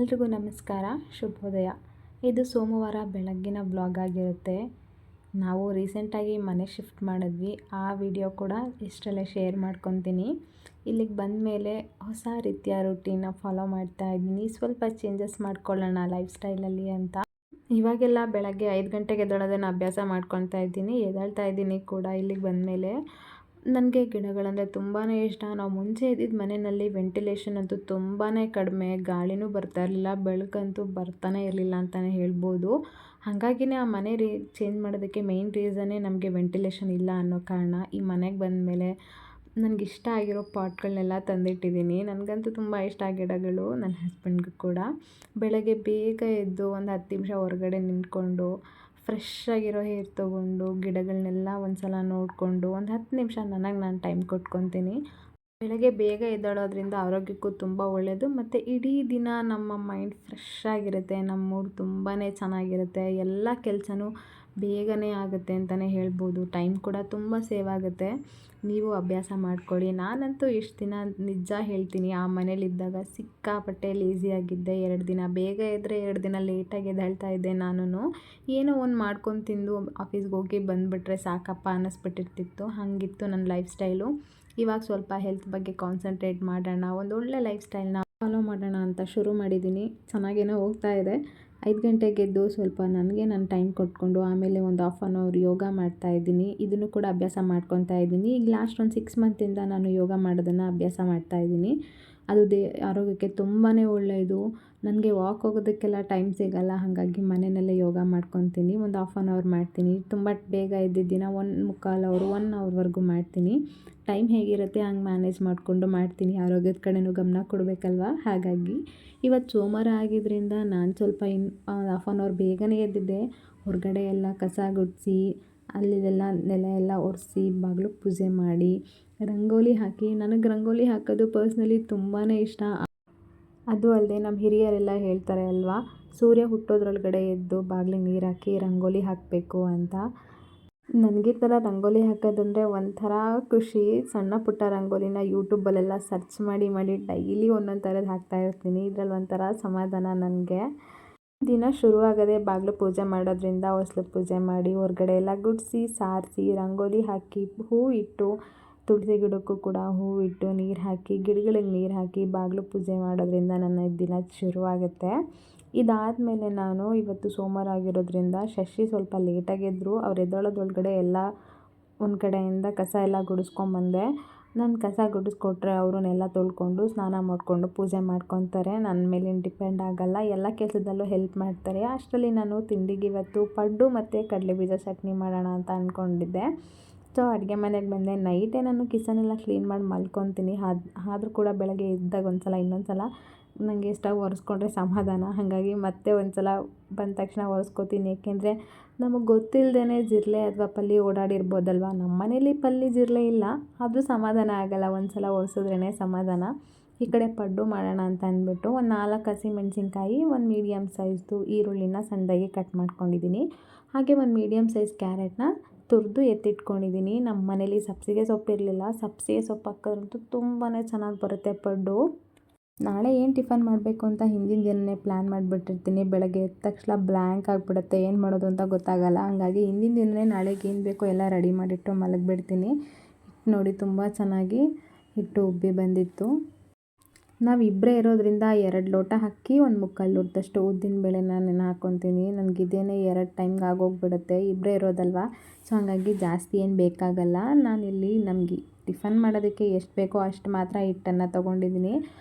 ಎಲ್ರಿಗೂ ನಮಸ್ಕಾರ, ಶುಭೋದಯ. ಇದು ಸೋಮವಾರ ಬೆಳಗ್ಗಿನ ವ್ಲಾಗ್ ಆಗಿರುತ್ತೆ. ನಾವು ರೀಸೆಂಟಾಗಿ ಮನೆ ಶಿಫ್ಟ್ ಮಾಡಿದ್ವಿ. ಆ ವಿಡಿಯೋ ಕೂಡ ಇಷ್ಟರಲ್ಲೇ ಶೇರ್ ಮಾಡ್ಕೊತೀನಿ. ಇಲ್ಲಿಗೆ ಬಂದ ಮೇಲೆ ಹೊಸ ರೀತಿಯ ರೂಟೀನ ಫಾಲೋ ಮಾಡ್ತಾ ಇದ್ದೀನಿ. ಸ್ವಲ್ಪ ಚೇಂಜಸ್ ಮಾಡ್ಕೊಳ್ಳೋಣ ಲೈಫ್ ಸ್ಟೈಲಲ್ಲಿ ಅಂತ. ಇವಾಗೆಲ್ಲ ಬೆಳಗ್ಗೆ 5 ಗಂಟೆಗೆ ಎದ್ದೇಳೋದನ್ನು ಅಭ್ಯಾಸ ಮಾಡ್ಕೊತಾ ಇದ್ದೀನಿ. ಎದ್ದೇಳ್ತಾ ಇದ್ದೀನಿ ಕೂಡ. ಇಲ್ಲಿಗೆ ಬಂದಮೇಲೆ ನನಗೆ ಗಿಡಗಳಂದರೆ ತುಂಬಾ ಇಷ್ಟ. ನಾವು ಮುಂಚೆ ಇದ್ದಿದ್ದ ಮನೆಯಲ್ಲಿ ವೆಂಟಿಲೇಷನ್ ಅಂತೂ ತುಂಬಾ ಕಡಿಮೆ, ಗಾಳಿನೂ ಬರ್ತಾ ಇರಲಿಲ್ಲ, ಬೆಳಕಂತೂ ಬರ್ತಾನೆ ಇರಲಿಲ್ಲ ಅಂತಲೇ ಹೇಳ್ಬೋದು. ಹಾಗಾಗಿನೇ ಆ ಮನೆ ಚೇಂಜ್ ಮಾಡೋದಕ್ಕೆ ಮೇಯ್ನ್ ರೀಸನ್ನೇ ನಮಗೆ ವೆಂಟಿಲೇಷನ್ ಇಲ್ಲ ಅನ್ನೋ ಕಾರಣ. ಈ ಮನೆಗೆ ಬಂದಮೇಲೆ ನನಗಿಷ್ಟ ಆಗಿರೋ ಪಾಟ್ಗಳನ್ನೆಲ್ಲ ತಂದಿಟ್ಟಿದ್ದೀನಿ. ನನಗಂತೂ ತುಂಬ ಇಷ್ಟ ಆ ಗಿಡಗಳು, ನನ್ನ ಹಸ್ಬೆಂಡ್ಗೂ ಕೂಡ. ಬೆಳಗ್ಗೆ ಬೇಗ ಎದ್ದು ಒಂದು 10 ನಿಮಿಷ ಹೊರಗಡೆ ನಿಂತ್ಕೊಂಡು ಫ್ರೆಶ್ ಆಗಿರೋ ಏರ್ ತೊಗೊಂಡು ಗಿಡಗಳನ್ನೆಲ್ಲ ಒಂದು ಸಲ ನೋಡಿಕೊಂಡು ಒಂದು 10 ನಿಮಿಷ ನನಗೆ ನಾನು ಟೈಮ್ ಕೊಟ್ಕೊತೀನಿ. ಬೆಳಗ್ಗೆ ಬೇಗ ಎದ್ದೇಳೋದ್ರಿಂದ ಆರೋಗ್ಯಕ್ಕೂ ತುಂಬ ಒಳ್ಳೆಯದು, ಮತ್ತು ಇಡೀ ದಿನ ನಮ್ಮ ಮೈಂಡ್ ಫ್ರೆಶ್ ಆಗಿರುತ್ತೆ, ನಮ್ಮ ಮೂಡ್ ತುಂಬಾ ಚೆನ್ನಾಗಿರುತ್ತೆ, ಎಲ್ಲ ಕೆಲಸನೂ ಬೇಗನೆ ಆಗುತ್ತೆ ಅಂತಲೇ ಹೇಳ್ಬೋದು. ಟೈಮ್ ಕೂಡ ತುಂಬ ಸೇವ್ ಆಗುತ್ತೆ. ನೀವು ಅಭ್ಯಾಸ ಮಾಡ್ಕೊಳ್ಳಿ. ನಾನಂತೂ ಇಷ್ಟು ದಿನ ನಿಜ ಹೇಳ್ತೀನಿ, ಆ ಮನೇಲಿದ್ದಾಗ ಸಿಕ್ಕಾಪಟ್ಟೆ ಲೇಸಿಯಾಗಿದ್ದೆ. 2 ದಿನ ಬೇಗ ಎದ್ದರೆ 2 ದಿನ ಲೇಟಾಗಿ ಎದ್ದೇಳ್ತಾ ಇದ್ದೆ. ನಾನು ಏನೋ ಒಂದು ಮಾಡ್ಕೊಂಡು ತಿಂದು ಆಫೀಸ್ಗೆ ಹೋಗಿ ಬಂದುಬಿಟ್ರೆ ಸಾಕಪ್ಪ ಅನ್ನಿಸ್ಬಿಟ್ಟಿರ್ತಿತ್ತು. ಹಾಗಿತ್ತು ನನ್ನ ಲೈಫ್ ಸ್ಟೈಲು. ಇವಾಗ ಸ್ವಲ್ಪ ಹೆಲ್ತ್ ಬಗ್ಗೆ ಕಾನ್ಸಂಟ್ರೇಟ್ ಮಾಡೋಣ, ಒಂದೊಳ್ಳೆ ಲೈಫ್ ಸ್ಟೈಲ್ನ ಫಾಲೋ ಮಾಡೋಣ ಅಂತ ಶುರು ಮಾಡಿದ್ದೀನಿ. ಚೆನ್ನಾಗೇನೋ ಹೋಗ್ತಾ ಇದೆ. 5 ಗಂಟೆಗೆ ಎದ್ದು ಸ್ವಲ್ಪ ನನಗೆ ನಾನು ಟೈಮ್ ಕೊಟ್ಕೊಂಡು ಆಮೇಲೆ ಒಂದು 1/2 ಅವರ್ ಯೋಗ ಮಾಡ್ತಾಯಿದ್ದೀನಿ. ಇದನ್ನು ಕೂಡ ಅಭ್ಯಾಸ ಮಾಡ್ಕೊತಾ ಇದ್ದೀನಿ. ಈಗ ಲಾಸ್ಟ್ ಒಂದು 6 ಮಂತಿಂದ ನಾನು ಯೋಗ ಮಾಡೋದನ್ನು ಅಭ್ಯಾಸ ಮಾಡ್ತಾಯಿದ್ದೀನಿ. ಅದು ಆರೋಗ್ಯಕ್ಕೆ ತುಂಬಾ ಒಳ್ಳೆಯದು. ನನಗೆ ವಾಕ್ ಹೋಗೋದಕ್ಕೆಲ್ಲ ಟೈಮ್ ಸಿಗೋಲ್ಲ, ಹಾಗಾಗಿ ಮನೆಯಲ್ಲೇ ಯೋಗ ಮಾಡ್ಕೊತೀನಿ. ಒಂದು 1/2 ಅವರ್ ಮಾಡ್ತೀನಿ. ತುಂಬ ಬೇಗ ಎದ್ದಿದ್ದಿನ 1/4 ಅವರ್ 1 ಅವರ್ವರೆಗೂ ಮಾಡ್ತೀನಿ. ಟೈಮ್ ಹೇಗಿರುತ್ತೆ ಹಂಗೆ ಮ್ಯಾನೇಜ್ ಮಾಡಿಕೊಂಡು ಮಾಡ್ತೀನಿ. ಆರೋಗ್ಯದ ಕಡೆನೂ ಗಮನ ಕೊಡಬೇಕಲ್ವ. ಹಾಗಾಗಿ ಇವತ್ತು ಸೋಮವಾರ ಆಗಿದ್ದರಿಂದ ನಾನು ಸ್ವಲ್ಪ 1/2 ಅವರ್ ಬೇಗನೆ ಎದ್ದಿದ್ದೆ. ಹೊರಗಡೆ ಎಲ್ಲ ಕಸ ಗುಡಿಸಿ ಅಲ್ಲಿದೆಲ್ಲ ನೆಲ ಎಲ್ಲ ಒರೆಸಿ ಬಾಗಿಲು ಪೂಜೆ ಮಾಡಿ ರಂಗೋಲಿ ಹಾಕಿ. ನನಗೆ ರಂಗೋಲಿ ಹಾಕೋದು ಪರ್ಸ್ನಲಿ ತುಂಬಾ ಇಷ್ಟ. ಅದು ಅಲ್ಲದೆ ನಮ್ಮ ಹಿರಿಯರೆಲ್ಲ ಹೇಳ್ತಾರೆ ಅಲ್ವಾ, ಸೂರ್ಯ ಹುಟ್ಟೋದ್ರೊಳಗಡೆ ಎದ್ದು ಬಾಗಿಲಿಗೆ ನೀರು ಹಾಕಿ ರಂಗೋಲಿ ಹಾಕಬೇಕು ಅಂತ. ನನಗೆ ಥರ ರಂಗೋಲಿ ಹಾಕೋದಂದರೆ ಒಂಥರ ಖುಷಿ. ಸಣ್ಣ ಪುಟ್ಟ ರಂಗೋಲಿನ ಯೂಟ್ಯೂಬಲ್ಲೆಲ್ಲ ಸರ್ಚ್ ಮಾಡಿ ಡೈಲಿ ಒಂದೊಂದು ಥರದ್ದು ಹಾಕ್ತಾಯಿರ್ತೀನಿ. ಇದರಲ್ಲಿ ಒಂಥರ ಸಮಾಧಾನ ನನಗೆ. ದಿನ ಶುರುವಾಗೋದೇ ಬಾಗಿಲು ಪೂಜೆ ಮಾಡೋದ್ರಿಂದ. ಹೊಸ್ಲು ಪೂಜೆ ಮಾಡಿ ಹೊರಗಡೆ ಎಲ್ಲ ಗುಡಿಸಿ ಸಾರಿಸಿ ರಂಗೋಲಿ ಹಾಕಿ ಹೂ ಇಟ್ಟು, ತುಳಸಿ ಗಿಡಕ್ಕೂ ಕೂಡ ಹೂ ಇಟ್ಟು ನೀರು ಹಾಕಿ ಗಿಡಗಳಿಗೆ ನೀರು ಹಾಕಿ ಬಾಗಿಲು ಪೂಜೆ ಮಾಡೋದ್ರಿಂದ ನನ್ನ ದಿನ ಶುರುವಾಗುತ್ತೆ. ಇದಾದಮೇಲೆ ನಾನು ಇವತ್ತು ಸೋಮವಾರ ಆಗಿರೋದ್ರಿಂದ ಶಶಿ ಸ್ವಲ್ಪ ಲೇಟಾಗಿ ಎದ್ದರು. ಅವ್ರು ಎದ್ದೇಳೋದ್ರೊಳಗಡೆ ಎಲ್ಲ ಒಂದು ಕಡೆಯಿಂದ ಕಸ ಎಲ್ಲ ಗುಡಿಸ್ಕೊಂಬಂದೆ. ನಾನು ಕಸ ಗುಡಿಸ್ಕೊಟ್ರೆ ಅವರು ನೆಲ ತೊಳ್ಕೊಂಡು ಸ್ನಾನ ಮಾಡಿಕೊಂಡು ಪೂಜೆ ಮಾಡ್ಕೊತಾರೆ. ನನ್ನ ಮೇಲಿನ ಡಿಪೆಂಡ್ ಆಗೋಲ್ಲ, ಎಲ್ಲ ಕೆಲಸದಲ್ಲೂ ಹೆಲ್ಪ್ ಮಾಡ್ತಾರೆ. ಅಷ್ಟರಲ್ಲಿ ನಾನು ತಿಂಡಿಗೆ ಇವತ್ತು ಪಡ್ಡು ಮತ್ತು ಕಡಲೆಬೀಜ ಚಟ್ನಿ ಮಾಡೋಣ ಅಂತ ಅಂದ್ಕೊಂಡಿದ್ದೆ. ಸೊ ಅಡುಗೆ ಮನೆಗೆ ಬಂದೆ. ನೈಟೇ ನಾನು ಕಿಚನೆಲ್ಲ ಕ್ಲೀನ್ ಮಾಡಿ ಮಲ್ಕೊತೀನಿ. ಆದರೂ ಕೂಡ ಬೆಳಗ್ಗೆ ಎದ್ದಾಗ ಇನ್ನೊಂದು ಸಲ ನನಗೆ ಸ್ಟವ್ ಒರೆಸ್ಕೊಂಡ್ರೆ ಸಮಾಧಾನ. ಹಾಗಾಗಿ ಮತ್ತೆ ಒಂದು ಸಲ ಬಂದ ತಕ್ಷಣ ಒರೆಸ್ಕೊತೀನಿ. ಏಕೆಂದರೆ ನಮಗೆ ಗೊತ್ತಿಲ್ಲದೇ ಜಿರಳೆ ಅಥವಾ ಪಲ್ಲಿ ಓಡಾಡಿರ್ಬೋದಲ್ವ. ನಮ್ಮ ಮನೇಲಿ ಪಲ್ಲಿ ಜಿರಳೆ ಇಲ್ಲ, ಆದರೂ ಸಮಾಧಾನ ಆಗೋಲ್ಲ. ಒಂದು ಸಲ ಒರೆಸಿದ್ರೇ ಸಮಾಧಾನ. ಈ ಕಡೆ ಪಡ್ಡು ಮಾಡೋಣ ಅಂತ ಅಂದ್ಬಿಟ್ಟು ಒಂದು 4 ಹಸಿಮೆಣಸಿನ್ಕಾಯಿ, ಒಂದು ಮೀಡಿಯಮ್ ಸೈಜ್ದು ಈರುಳ್ಳಿನ ಸಣ್ಣದಾಗಿ ಕಟ್ ಮಾಡ್ಕೊಂಡಿದ್ದೀನಿ. ಹಾಗೆ ಒಂದು ಮೀಡಿಯಮ್ ಸೈಜ್ ಕ್ಯಾರೆಟ್ನ ತುರಿದು ಎತ್ತಿಟ್ಕೊಂಡಿದ್ದೀನಿ. ನಮ್ಮ ಮನೇಲಿ ಸಬ್ಬಸಿಗೆ ಸೊಪ್ಪು ಇರಲಿಲ್ಲ. ಸಬ್ಬಸಿಗೆ ಸೊಪ್ಪು ಹಾಕೋದ್ರಂತೂ ತುಂಬಾ ಚೆನ್ನಾಗಿ ಬರುತ್ತೆ ಪಡ್ಡು. ನಾಳೆ ಏನು ಟಿಫನ್ ಮಾಡಬೇಕು ಅಂತ ಹಿಂದಿನ ದಿನವೇ ಪ್ಲ್ಯಾನ್ ಮಾಡಿಬಿಟ್ಟಿರ್ತೀನಿ. ಬೆಳಗ್ಗೆ ಎದ್ದ ತಕ್ಷಣ ಬ್ಲ್ಯಾಂಕ್ ಆಗಿಬಿಡುತ್ತೆ, ಏನು ಮಾಡೋದು ಅಂತ ಗೊತ್ತಾಗಲ್ಲ. ಹಾಗಾಗಿ ಹಿಂದಿನ ದಿನವೇ ನಾಳೆಗೆ ಏನು ಬೇಕೋ ಎಲ್ಲ ರೆಡಿ ಮಾಡಿಟ್ಟು ಮಲಗಿಬಿಡ್ತೀನಿ. ಹಿಟ್ಟು ನೋಡಿ ತುಂಬ ಚೆನ್ನಾಗಿ ಹಿಟ್ಟು ಉಬ್ಬಿ ಬಂದಿತ್ತು. ನಾವಿಬ್ಬರೇ ಇರೋದ್ರಿಂದ 2 ಲೋಟ ಅಕ್ಕಿ, 1/4 ಲೋಟದಷ್ಟು ಉದ್ದಿನಬೇಳೆನ ನೆನೆ ಹಾಕ್ಕೊತೀನಿ. ನನಗಿದೇನೆ 2 ಟೈಮ್ಗೆ ಆಗೋಗ್ಬಿಡುತ್ತೆ, ಇಬ್ಬರೇ ಇರೋದಲ್ವ. ಸೊ ಹಾಗಾಗಿ ಜಾಸ್ತಿ ಏನು ಬೇಕಾಗಲ್ಲ. ನಾನಿಲ್ಲಿ ನಮಗೆ ಟಿಫನ್ ಮಾಡೋದಕ್ಕೆ ಎಷ್ಟು ಬೇಕೋ ಅಷ್ಟು ಮಾತ್ರ ಹಿಟ್ಟನ್ನು ತೊಗೊಂಡಿದ್ದೀನಿ.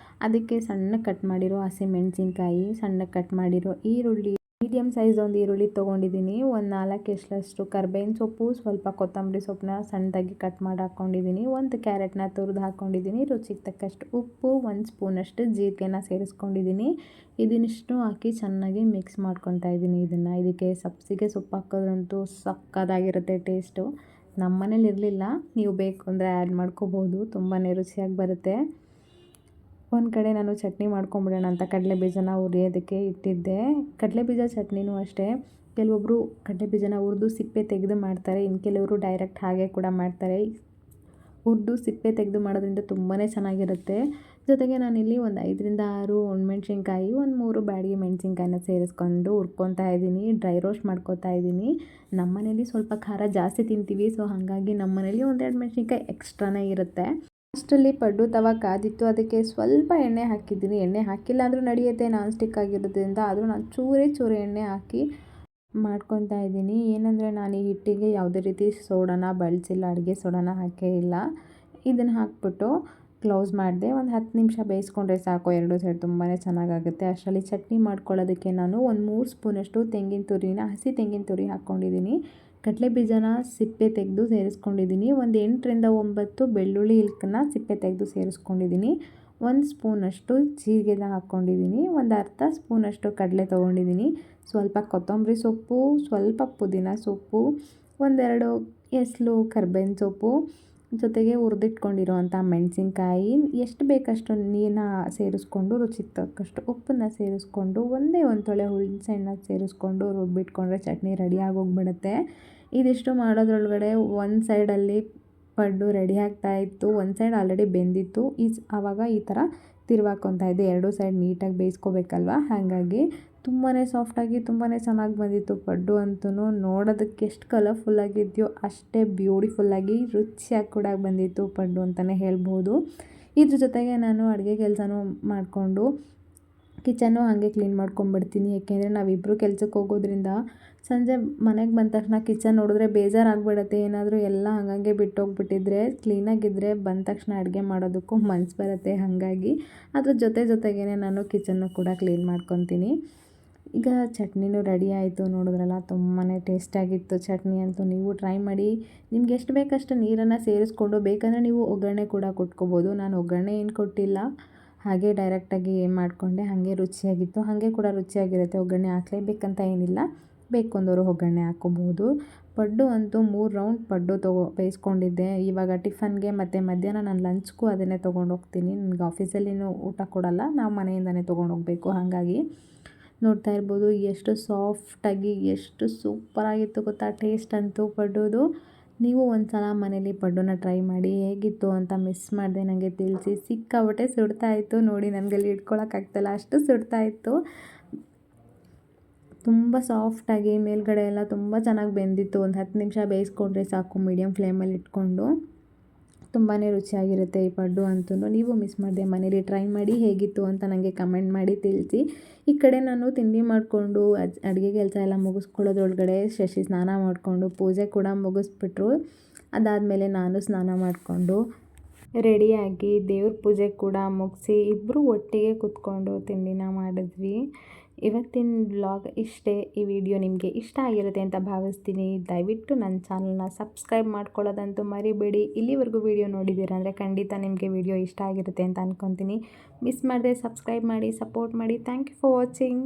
ಅದಕ್ಕೆ ಸಣ್ಣಗೆ ಕಟ್ ಮಾಡಿರೋ ಹಸಿಮೆಣಸಿನ್ಕಾಯಿ, ಸಣ್ಣಗೆ ಕಟ್ ಮಾಡಿರೋ ಈರುಳ್ಳಿ, ಮೀಡಿಯಮ್ ಸೈಜ್ ಒಂದು ಈರುಳ್ಳಿ ತೊಗೊಂಡಿದ್ದೀನಿ. ಒಂದು 4 ಎಸಳಷ್ಟು ಕರ್ಬೇವಿನ ಸೊಪ್ಪು, ಸ್ವಲ್ಪ ಕೊತ್ತಂಬರಿ ಸೊಪ್ಪನ್ನ ಸಣ್ಣದಾಗಿ ಕಟ್ ಮಾಡಿ ಹಾಕ್ಕೊಂಡಿದ್ದೀನಿ. ಒಂದು ಕ್ಯಾರೆಟ್ನ ತುರಿದು ಹಾಕ್ಕೊಂಡಿದ್ದೀನಿ. ರುಚಿಗೆ ತಕ್ಕಷ್ಟು ಉಪ್ಪು, 1 ಸ್ಪೂನಷ್ಟು ಜೀರಿಗೆನ ಸೇರಿಸ್ಕೊಂಡಿದ್ದೀನಿ. ಇದನ್ನಿಷ್ಟು ಹಾಕಿ ಚೆನ್ನಾಗಿ ಮಿಕ್ಸ್ ಮಾಡ್ಕೊತಾ ಇದ್ದೀನಿ. ಇದಕ್ಕೆ ಸಬ್ಬಸಿಗೆ ಸೊಪ್ಪು ಹಾಕೋದ್ರಂತೂ ಸಕ್ಕತ್ತಾಗಿರುತ್ತೆ ಟೇಸ್ಟು. ನಮ್ಮ ಮನೇಲಿ ಇರಲಿಲ್ಲ, ನೀವು ಬೇಕು ಅಂದರೆ ಆ್ಯಡ್ ಮಾಡ್ಕೋಬೋದು. ತುಂಬಾ ರುಚಿಯಾಗಿ ಬರುತ್ತೆ. ಒಂದು ಕಡೆ ನಾನು ಚಟ್ನಿ ಮಾಡ್ಕೊಂಬಿಡೋಣ ಅಂತ ಕಡಲೆಬೀಜನ ಹುರಿಯೋದಕ್ಕೆ ಇಟ್ಟಿದ್ದೆ. ಕಡಲೆಬೀಜ ಚಟ್ನಿನೂ ಅಷ್ಟೇ, ಕೆಲವೊಬ್ಬರು ಕಡಲೆಬೀಜನ ಹುರಿದು ಸಿಪ್ಪೆ ತೆಗೆದು ಮಾಡ್ತಾರೆ, ಇನ್ನು ಕೆಲವರು ಡೈರೆಕ್ಟ್ ಹಾಗೆ ಕೂಡ ಮಾಡ್ತಾರೆ. ಹುರಿದು ಸಿಪ್ಪೆ ತೆಗೆದು ಮಾಡೋದ್ರಿಂದ ತುಂಬಾ ಚೆನ್ನಾಗಿರುತ್ತೆ. ಜೊತೆಗೆ ನಾನಿಲ್ಲಿ ಒಂದು 5ರಿಂದ 6 ಒಣಮೆಣ್ಸಿನ್ಕಾಯಿ, ಒಂದು 3 ಬ್ಯಾಡಗಿ ಮೆಣಸಿನ್ಕಾಯಿನ ಸೇರಿಸ್ಕೊಂಡು ಹುರ್ಕೊತಾ ಇದ್ದೀನಿ. ಡ್ರೈ ರೋಸ್ಟ್ ಮಾಡ್ಕೊತಾ ಇದ್ದೀನಿ. ನಮ್ಮ ಮನೇಲಿ ಸ್ವಲ್ಪ ಖಾರ ಜಾಸ್ತಿ ತಿಂತೀವಿ, ಸೊ ಹಾಗಾಗಿ ನಮ್ಮ ಮನೇಲಿ 1-2 ಮೆಣಸಿನ್ಕಾಯಿ ಎಕ್ಸ್ಟ್ರಾನೇ ಇರುತ್ತೆ. ಅಷ್ಟರಲ್ಲಿ ಪಡ್ಡು ತವ ಕಾದಿತ್ತು, ಅದಕ್ಕೆ ಸ್ವಲ್ಪ ಎಣ್ಣೆ ಹಾಕಿದ್ದೀನಿ. ಎಣ್ಣೆ ಹಾಕಿಲ್ಲ ಅಂದರೂ ನಡೆಯುತ್ತೆ, ನಾನ್ ಸ್ಟಿಕ್ ಆಗಿರೋದ್ರಿಂದ. ಆದರೂ ನಾನು ಚೂರೇ ಎಣ್ಣೆ ಹಾಕಿ ಮಾಡ್ಕೊತಾ ಇದ್ದೀನಿ. ಏನಂದರೆ ನಾನು ಈ ಹಿಟ್ಟಿಗೆ ಯಾವುದೇ ರೀತಿ ಸೋಡಾನ ಬಳಸಿಲ್ಲ, ಅಡುಗೆ ಸೋಡಾನ ಹಾಕೇ ಇಲ್ಲ. ಇದನ್ನು ಹಾಕ್ಬಿಟ್ಟು ಕ್ಲೋಸ್ ಮಾಡಿದೆ. ಒಂದು 10 ನಿಮಿಷ ಬೇಯಿಸ್ಕೊಂಡ್ರೆ ಸಾಕು, 2 ಸೈಡ್ ತುಂಬಾ ಚೆನ್ನಾಗಾಗುತ್ತೆ. ಅಷ್ಟರಲ್ಲಿ ಚಟ್ನಿ ಮಾಡ್ಕೊಳ್ಳೋದಕ್ಕೆ ನಾನು ಒಂದು 3 ಸ್ಪೂನಷ್ಟು ಹಸಿ ತೆಂಗಿನ ತುರಿ ಹಾಕ್ಕೊಂಡಿದ್ದೀನಿ. ಕಡಲೆ ಬೀಜನ ಸಿಪ್ಪೆ ತೆಗೆದು ಸೇರಿಸ್ಕೊಂಡಿದ್ದೀನಿ. ಒಂದು 8ರಿಂದ 9 ಬೆಳ್ಳುಳ್ಳಿ ಇಲ್ಕನ್ನ ಸಿಪ್ಪೆ ತೆಗೆದು ಸೇರಿಸ್ಕೊಂಡಿದ್ದೀನಿ. 1 ಸ್ಪೂನಷ್ಟು ಜೀರಿಗೆನ ಹಾಕ್ಕೊಂಡಿದ್ದೀನಿ. ಒಂದು ಅರ್ಧ ಸ್ಪೂನಷ್ಟು ಕಡಲೆ ತೊಗೊಂಡಿದ್ದೀನಿ. ಸ್ವಲ್ಪ ಕೊತ್ತಂಬರಿ ಸೊಪ್ಪು, ಸ್ವಲ್ಪ ಪುದೀನ ಸೊಪ್ಪು, 1-2 ಎಸಳು ಕರ್ಬೇವಿನ ಸೊಪ್ಪು, ಜೊತೆಗೆ ಹುರಿದಿಟ್ಕೊಂಡಿರೋವಂಥ ಮೆಣಸಿನ್ಕಾಯಿ, ಎಷ್ಟು ಬೇಕಷ್ಟು ನೀರನ್ನ ಸೇರಿಸ್ಕೊಂಡು, ರುಚಿಗೆ ತಕ್ಕಷ್ಟು ಉಪ್ಪನ್ನು ಸೇರಿಸ್ಕೊಂಡು, ಒಂದೇ ಒಂದು ತೊಳೆ ಹುಣಸೆಹಣ್ಣು ಸೇರಿಸ್ಕೊಂಡು ರುಬ್ಬಿಟ್ಕೊಂಡ್ರೆ ಚಟ್ನಿ ರೆಡಿ ಆಗೋಗ್ಬಿಡುತ್ತೆ. ಇದಿಷ್ಟು ಮಾಡೋದ್ರೊಳಗಡೆ ಒಂದು ಸೈಡಲ್ಲಿ ಪಡ್ಡು ರೆಡಿ ಆಗ್ತಾಯಿತ್ತು, ಒಂದು ಸೈಡ್ ಆಲ್ರೆಡಿ ಬೆಂದಿತ್ತು. ಆವಾಗ ಈ ಥರ ತಿರುವಾಕೊತಾ ಇದ್ದೆ. 2 ಸೈಡ್ ನೀಟಾಗಿ ಬೇಯಿಸ್ಕೋಬೇಕಲ್ವ, ಹಾಗಾಗಿ ತುಂಬಾ ಸಾಫ್ಟಾಗಿ ತುಂಬಾ ಚೆನ್ನಾಗಿ ಬಂದಿತ್ತು ಪಡ್ಡು ಅಂತೂ. ನೋಡೋದಕ್ಕೆ ಎಷ್ಟು ಕಲರ್ಫುಲ್ಲಾಗಿದೆಯೋ ಅಷ್ಟೇ ಬ್ಯೂಟಿಫುಲ್ಲಾಗಿ ರುಚಿಯಾಗಿ ಕೂಡ ಬಂದಿತ್ತು ಪಡ್ಡು ಅಂತಲೇ ಹೇಳ್ಬೋದು. ಇದ್ರ ಜೊತೆಗೆ ನಾನು ಅಡುಗೆ ಕೆಲಸನೂ ಮಾಡಿಕೊಂಡು ಕಿಚನ್ನು ಹಾಗೆ ಕ್ಲೀನ್ ಮಾಡ್ಕೊಂಬಿಡ್ತೀನಿ. ಏಕೆಂದರೆ ನಾವಿಬ್ಬರು ಕೆಲ್ಸಕ್ಕೆ ಹೋಗೋದ್ರಿಂದ ಸಂಜೆ ಮನೆಗೆ ಬಂದ ತಕ್ಷಣ ಕಿಚನ್ ನೋಡಿದ್ರೆ ಬೇಜಾರಾಗ್ಬಿಡುತ್ತೆ. ಏನಾದರೂ ಎಲ್ಲ ಹಾಗಂಗೆ ಬಿಟ್ಟೋಗ್ಬಿಟ್ಟಿದ್ರೆ, ಕ್ಲೀನಾಗಿದ್ದರೆ ಬಂದ ತಕ್ಷಣ ಅಡುಗೆ ಮಾಡೋದಕ್ಕೂ ಮನಸ್ಸು ಬರುತ್ತೆ. ಹಾಗಾಗಿ ಅದ್ರ ಜೊತೆಗೇ ನಾನು ಕಿಚನ್ನು ಕೂಡ ಕ್ಲೀನ್ ಮಾಡ್ಕೊತೀನಿ. ಈಗ ಚಟ್ನಿನೂ ರೆಡಿ ಆಯಿತು, ನೋಡಿದ್ರಲ್ಲ ತುಂಬಾ ಟೇಸ್ಟಾಗಿತ್ತು ಚಟ್ನಿ ಅಂತೂ. ನೀವು ಟ್ರೈ ಮಾಡಿ. ನಿಮ್ಗೆ ಎಷ್ಟು ಬೇಕಷ್ಟು ನೀರನ್ನು ಸೇರಿಸ್ಕೊಂಡು ಬೇಕಂದರೆ ನೀವು ಒಗ್ಗರಣೆ ಕೂಡ ಕೊಟ್ಕೋಬೋದು. ನಾನು ಒಗ್ಗರಣೆ ಏನು ಕೊಟ್ಟಿಲ್ಲ, ಹಾಗೆ ಡೈರೆಕ್ಟಾಗಿ ಮಾಡಿಕೊಂಡೆ. ಹಾಗೆ ರುಚಿಯಾಗಿತ್ತು, ಹಾಗೆ ಕೂಡ ರುಚಿಯಾಗಿರುತ್ತೆ. ಒಗ್ಗರಣೆ ಹಾಕಲೇಬೇಕಂತ ಏನಿಲ್ಲ, ಬೇಕು ಅಂದವರು ಒಗ್ಗರಣೆ ಹಾಕ್ಕೋಬೋದು. ಪಡ್ಡು ಅಂತೂ 3 ರೌಂಡ್ ಪಡ್ಡು ಬೇಯಿಸ್ಕೊಂಡಿದ್ದೆ. ಇವಾಗ ಟಿಫನ್ಗೆ ಮತ್ತು ಮಧ್ಯಾಹ್ನ ನಾನು ಲಂಚ್ಗೂ ಅದನ್ನೇ ತೊಗೊಂಡೋಗ್ತೀನಿ. ನನಗೆ ಆಫೀಸಲ್ಲಿನೂ ಊಟ ಕೊಡಲ್ಲ, ನಾವು ಮನೆಯಿಂದನೇ ತೊಗೊಂಡೋಗ್ಬೇಕು. ಹಾಗಾಗಿ ನೋಡ್ತಾ ಇರ್ಬೋದು ಎಷ್ಟು ಸಾಫ್ಟಾಗಿ, ಎಷ್ಟು ಸೂಪರಾಗಿತ್ತು ಗೊತ್ತಾ ಟೇಸ್ಟ್ ಅಂತೂ ಪಡ್ಡುದು. ನೀವು ಒಂದು ಸಲ ಮನೇಲಿ ಪಡ್ಡುನ ಟ್ರೈ ಮಾಡಿ, ಹೇಗಿತ್ತು ಅಂತ ಮಿಸ್ ಮಾಡಿದೆ ನನಗೆ ತಿಳಿಸಿ. ಸಿಕ್ಕಾಬಟ್ಟೆ ಸುಡ್ತಾಯಿತ್ತು ನೋಡಿ, ನನಗಲ್ಲಿ ಇಟ್ಕೊಳ್ಳೋಕ್ಕಾಗ್ತಾಯಿಲ್ಲ, ಅಷ್ಟು ಸುಡ್ತಾಯಿತ್ತು. ತುಂಬ ಸಾಫ್ಟಾಗಿ ಮೇಲ್ಗಡೆ ಎಲ್ಲ ತುಂಬ ಚೆನ್ನಾಗಿ ಬೆಂದಿತ್ತು. ಒಂದು 10 ನಿಮಿಷ ಬೇಯಿಸ್ಕೊಂಡ್ರೆ ಸಾಕು, ಮೀಡಿಯಮ್ ಫ್ಲೇಮಲ್ಲಿ ಇಟ್ಕೊಂಡು. ತುಂಬಾ ರುಚಿಯಾಗಿರುತ್ತೆ ಈ ಪಡ್ಡು ಅಂತೂ. ನೀವು ಮಿಸ್ ಮಾಡಿದೆ ಮನೇಲಿ ಟ್ರೈ ಮಾಡಿ, ಹೇಗಿತ್ತು ಅಂತ ನನಗೆ ಕಮೆಂಟ್ ಮಾಡಿ ತಿಳಿಸಿ. ಈ ಕಡೆ ನಾನು ತಿಂಡಿ ಮಾಡಿಕೊಂಡು ಅಡುಗೆ ಕೆಲಸ ಎಲ್ಲ ಮುಗಿಸ್ಕೊಳ್ಳೋದ್ರೊಳಗಡೆ ಶಶಿ ಸ್ನಾನ ಮಾಡಿಕೊಂಡು ಪೂಜೆ ಕೂಡ ಮುಗಿಸ್ಬಿಟ್ರು. ಅದಾದಮೇಲೆ ನಾನು ಸ್ನಾನ ಮಾಡಿಕೊಂಡು ರೆಡಿಯಾಗಿ ದೇವ್ರ ಪೂಜೆ ಕೂಡ ಮುಗಿಸಿ ಇಬ್ಬರು ಒಟ್ಟಿಗೆ ಕೂತ್ಕೊಂಡು ತಿಂಡಿನ ಮಾಡಿದ್ವಿ. ಇವತ್ತಿನ ವ್ಲಾಗ್ ಇಷ್ಟೇ. ಈ ವಿಡಿಯೋ ನಿಮಗೆ ಇಷ್ಟ ಆಗಿರುತ್ತೆ ಅಂತ ಭಾವಿಸ್ತೀನಿ. ದಯವಿಟ್ಟು ನನ್ನ ಚಾನಲ್ನ ಸಬ್ಸ್ಕ್ರೈಬ್ ಮಾಡ್ಕೊಳ್ಳೋದಂತೂ ಮರಿಬೇಡಿ. ಇಲ್ಲಿವರೆಗೂ ವಿಡಿಯೋ ನೋಡಿದ್ದೀರಾ ಅಂದರೆ ಖಂಡಿತ ನಿಮಗೆ ವಿಡಿಯೋ ಇಷ್ಟ ಆಗಿರುತ್ತೆ ಅಂತ ಅಂದ್ಕೊತೀನಿ. ಮಿಸ್ ಮಾಡದೆ ಸಬ್ಸ್ಕ್ರೈಬ್ ಮಾಡಿ, ಸಪೋರ್ಟ್ ಮಾಡಿ. Thank you for watching.